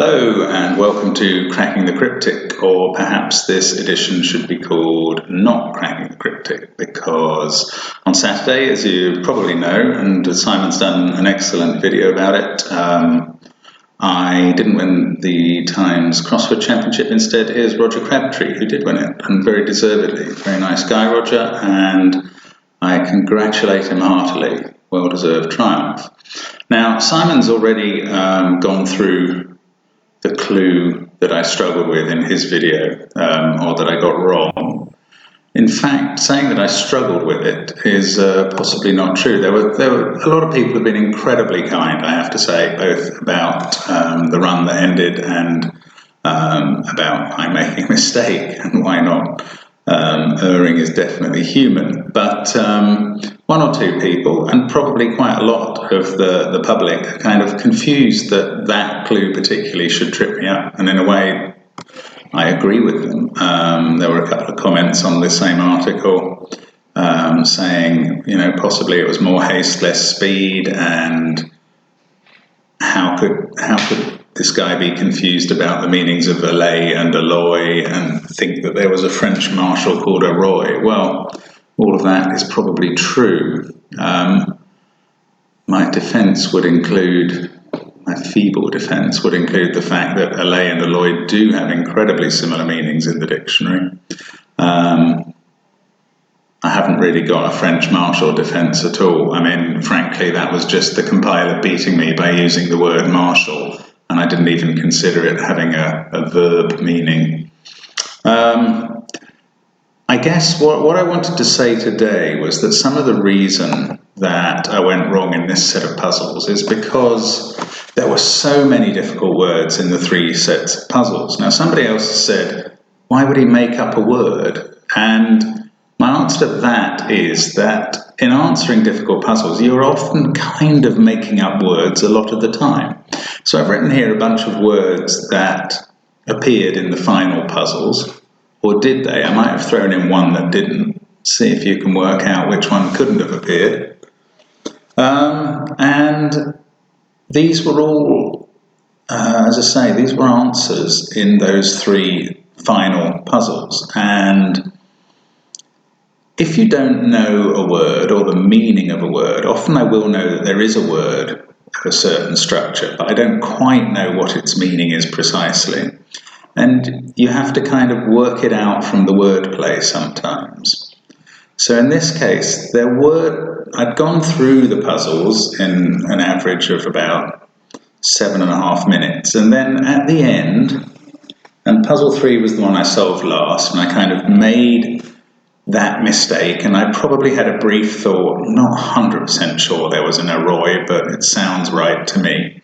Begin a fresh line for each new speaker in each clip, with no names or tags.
Hello and welcome to Cracking the Cryptic, or perhaps this edition should be called Not Cracking the Cryptic, because on Saturday, as you probably know, and Simon's done an excellent video about it, I didn't win the Times Crossword Championship. Instead, here's Roger Crabtree, who did win it, and very deservedly. Very nice guy, Roger, and I congratulate him heartily. Well-deserved triumph. Now, Simon's already gone through the clue that I struggled with in his video, or that I got wrong. In fact, saying that I struggled with it is possibly not true. There were a lot of people have been incredibly kind, I have to say, both about the run that ended and about my making a mistake and why not. Erring is definitely human, but one or two people, and probably quite a lot of the public, are kind of confused that that clue particularly should trip me up, and in a way I agree with them. There were a couple of comments on the same article saying, you know, possibly it was more haste, less speed, and how could this guy be confused about the meanings of allay and alloy and think that there was a French marshal called a Roy? Well, all of that is probably true. My feeble defense would include the fact that allay and alloy do have incredibly similar meanings in the dictionary. I haven't really got a French marshal defense at all. I mean, frankly, that was just the compiler beating me by using the word marshal, and I didn't even consider it having a verb meaning. I guess what I wanted to say today was that some of the reason that I went wrong in this set of puzzles is because there were so many difficult words in the three sets of puzzles. Now, somebody else said, why would he make up a word? And my answer to that is that in answering difficult puzzles, you're often kind of making up words a lot of the time. So I've written here a bunch of words that appeared in the final puzzles, or did they? I might have thrown in one that didn't. See if you can work out which one couldn't have appeared. And these were all, as I say, these were answers in those three final puzzles. And if you don't know a word or the meaning of a word, often I will know that there is a word of a certain structure, but I don't quite know what its meaning is precisely. And you have to kind of work it out from the wordplay sometimes. So in this case, I'd gone through the puzzles in an average of about 7.5 minutes. And then at the end, and puzzle 3 was the one I solved last, and I kind of made that mistake, and I probably had a brief thought, not 100% sure there was an Roy, but it sounds right to me.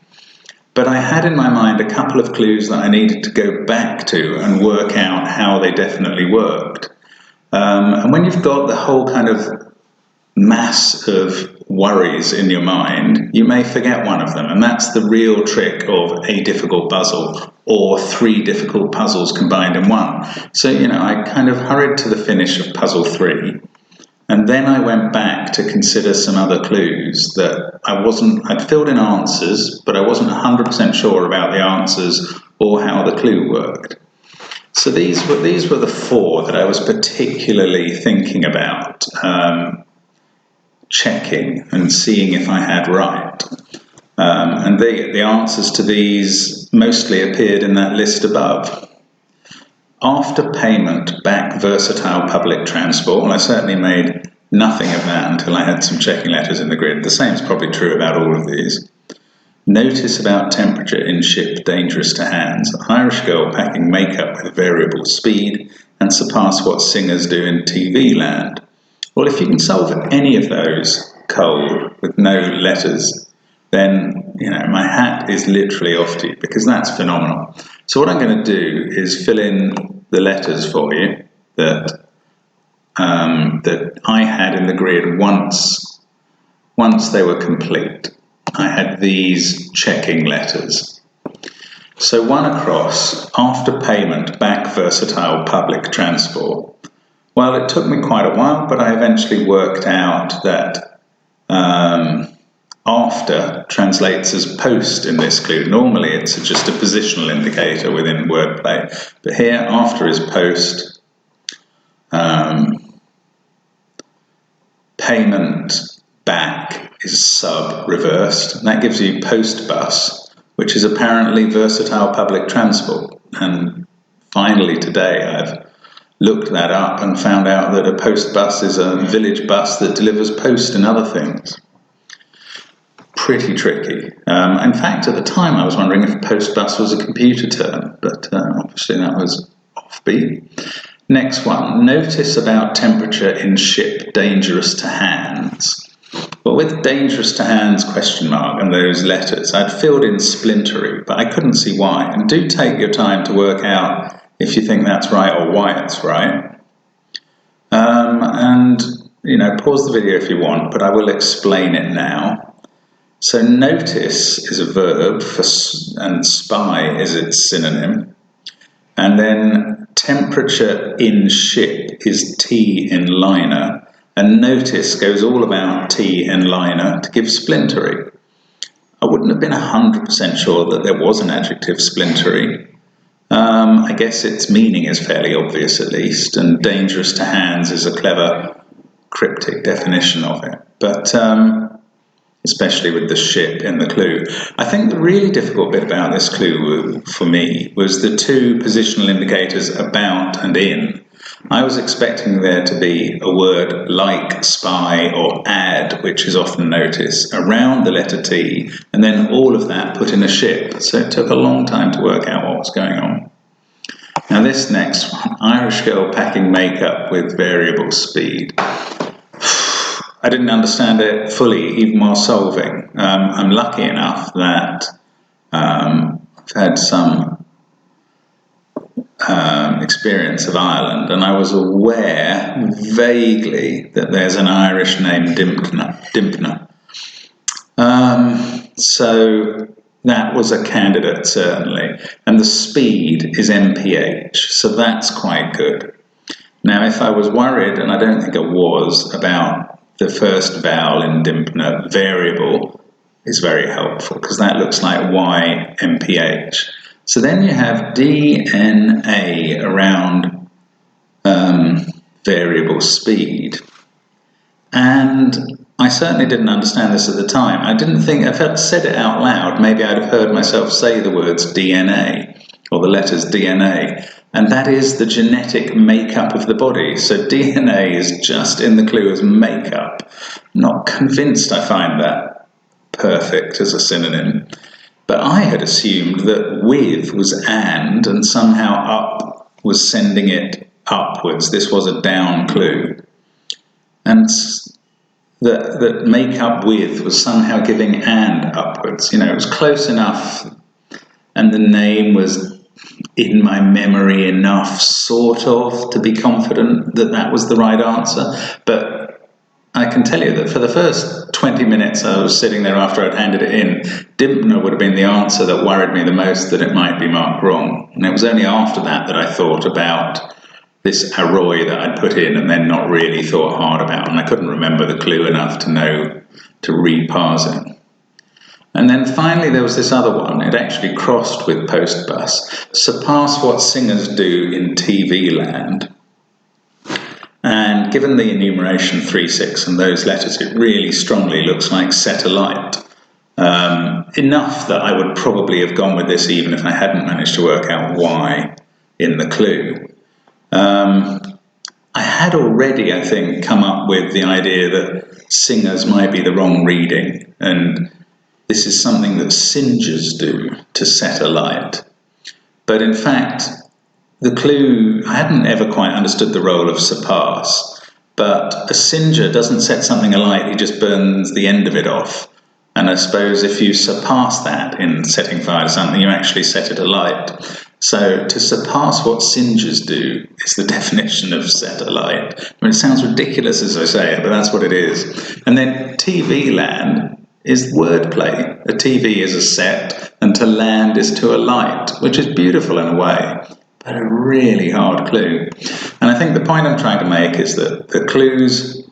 But I had in my mind a couple of clues that I needed to go back to and work out how they definitely worked. And when you've got the whole kind of mass of worries in your mind, you may forget one of them. And that's the real trick of a difficult puzzle, or three difficult puzzles combined in one. So, you know, I kind of hurried to the finish of puzzle 3. And then I went back to consider some other clues that I'd filled in answers, but I wasn't 100% sure about the answers or how the clue worked. So these were the 4 that I was particularly thinking about, checking and seeing if I had right. And the answers to these mostly appeared in that list above. After payment, back versatile public transport. Well, I certainly made nothing of that until I had some checking letters in the grid. The same is probably true about all of these. Notice about temperature in ship dangerous to hands. Irish girl packing makeup with variable speed and surpass what singers do in TV land. Well, if you can solve any of those cold with no letters, then, you know, my hat is literally off to you, because that's phenomenal. So what I'm going to do is fill in the letters for you that I had in the grid once they were complete. I had these checking letters. So one across, after payment, back versatile public transport. Well, it took me quite a while, but I eventually worked out that after translates as post in this clue. Normally it's just a positional indicator within wordplay, but here after is post. Payment back is sub reversed, and that gives you post bus, which is apparently versatile public transport. And finally today I've looked that up and found out that a post bus is a village bus that delivers post and other things. Pretty tricky. In fact, at the time I was wondering if post bus was a computer term, but obviously that was offbeat. Next one, notice about temperature in ship dangerous to hands. Well, with dangerous to hands question mark and those letters, I'd filled in splintery, but I couldn't see why. And do take your time to work out if you think that's right or why it's right. And, pause the video if you want, but I will explain it now. So notice is a verb and spy is its synonym. And then temperature in ship is T in liner, and notice goes all about T in liner to give splintery. I wouldn't have been 100% sure that there was an adjective splintery. I guess its meaning is fairly obvious at least, and dangerous to hands is a clever cryptic definition of it. But especially with the ship in the clue. I think the really difficult bit about this clue for me was the two positional indicators about and in. I was expecting there to be a word like spy or add, which is often noticed, around the letter T, and then all of that put in a ship. So it took a long time to work out what was going on. Now this next one, Irish girl packing makeup with variable speed. I didn't understand it fully, even while solving. I'm lucky enough that I've had some experience of Ireland, and I was aware vaguely that there's an Irish name, Dimpna. So that was a candidate, certainly. And the speed is MPH, so that's quite good. Now, if I was worried, and I don't think I was, about the first vowel in Dimpna, variable, is very helpful because that looks like Y, MPH. So then you have DNA around variable speed. And I certainly didn't understand this at the time. I didn't think, if I'd said it out loud, maybe I'd have heard myself say the words DNA, or the letters DNA. And that is the genetic makeup of the body. So DNA is just in the clue as makeup. I'm not convinced I find that perfect as a synonym. But I had assumed that with was and somehow up was sending it upwards. This was a down clue. And that makeup with was somehow giving and upwards. It was close enough, and the name was in my memory enough, sort of, to be confident that that was the right answer. But I can tell you that for the first 20 minutes I was sitting there after I'd handed it in, Dimpna would have been the answer that worried me the most, that it might be marked wrong. And it was only after that that I thought about this arroy that I'd put in and then not really thought hard about. And I couldn't remember the clue enough to know to reparse it. And then finally there was this other one. It actually crossed with post bus. Surpass what singers do in TV land. And given the enumeration 3, 6 and those letters, it really strongly looks like set a light. Enough that I would probably have gone with this even if I hadn't managed to work out why in the clue. I had already, I think, come up with the idea that singers might be the wrong reading, and this is something that singers do to set a light. But in fact, the clue, I hadn't ever quite understood the role of surpass, but a singer doesn't set something alight, he just burns the end of it off. And I suppose if you surpass that in setting fire to something, you actually set it alight. So to surpass what singers do is the definition of set alight. I mean, it sounds ridiculous as I say it, but that's what it is. And then TV land is wordplay. A TV is a set, and to land is to alight, which is beautiful in a way, but a really hard clue. And I think the point I'm trying to make is that the clues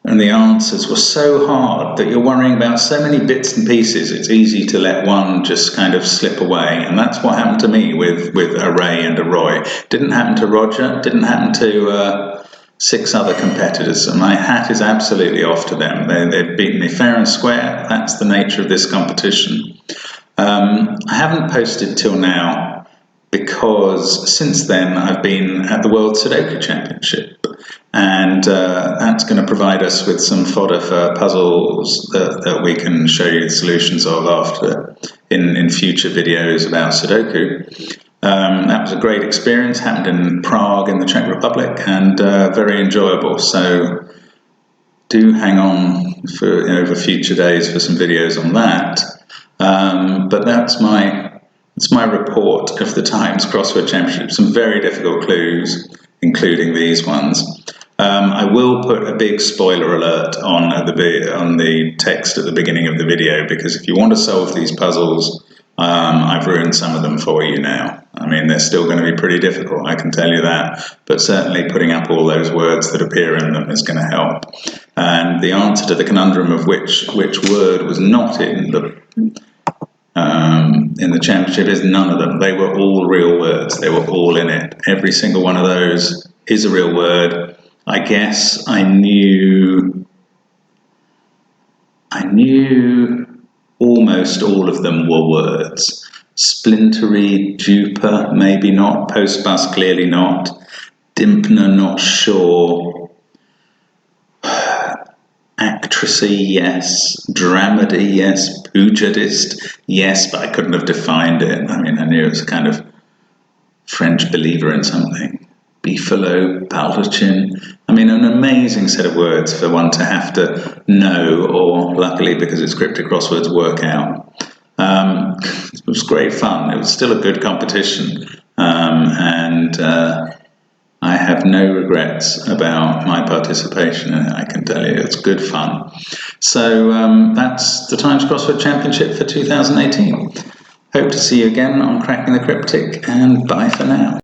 and the answers were so hard that you're worrying about so many bits and pieces, it's easy to let one just kind of slip away. And that's what happened to me with a Ray and a Roy. Didn't happen to Roger, didn't happen to 6 other competitors, and my hat is absolutely off to them. They've beaten me fair and square. That's the nature of this competition. I haven't posted till now because since then I've been at the World Sudoku Championship, and that's going to provide us with some fodder for puzzles that we can show you the solutions of after in future videos about Sudoku. That was a great experience, happened in Prague in the Czech Republic, and very enjoyable. So do hang on for over future days for some videos on that. But that's my report of the Times Crossword Championship. Some very difficult clues, including these ones. I will put a big spoiler alert on the text at the beginning of the video, because if you want to solve these puzzles, I've ruined some of them for you now. I mean, they're still going to be pretty difficult, I can tell you that, but certainly putting up all those words that appear in them is going to help. And the answer to the conundrum of which word was not in the championship is none of them. They were all real words. They were all in it. Every single one of those is a real word. I guess I knew almost all of them were words. Splintery, duper, maybe not. Postbus, clearly not. Dimpner, not sure. Actressy, yes. Dramedy, yes. Pugilist, yes, but I couldn't have defined it. I mean, I knew it was a kind of French believer in something. Beefalo, baldachin. I mean, an amazing set of words for one to have to know, or luckily, because it's Cryptic Crosswords, work out. It was great fun. It was still a good competition, and I have no regrets about my participation in it, I can tell you. It's good fun. So that's the Times Crossword Championship for 2018. Hope to see you again on Cracking the Cryptic, and bye for now.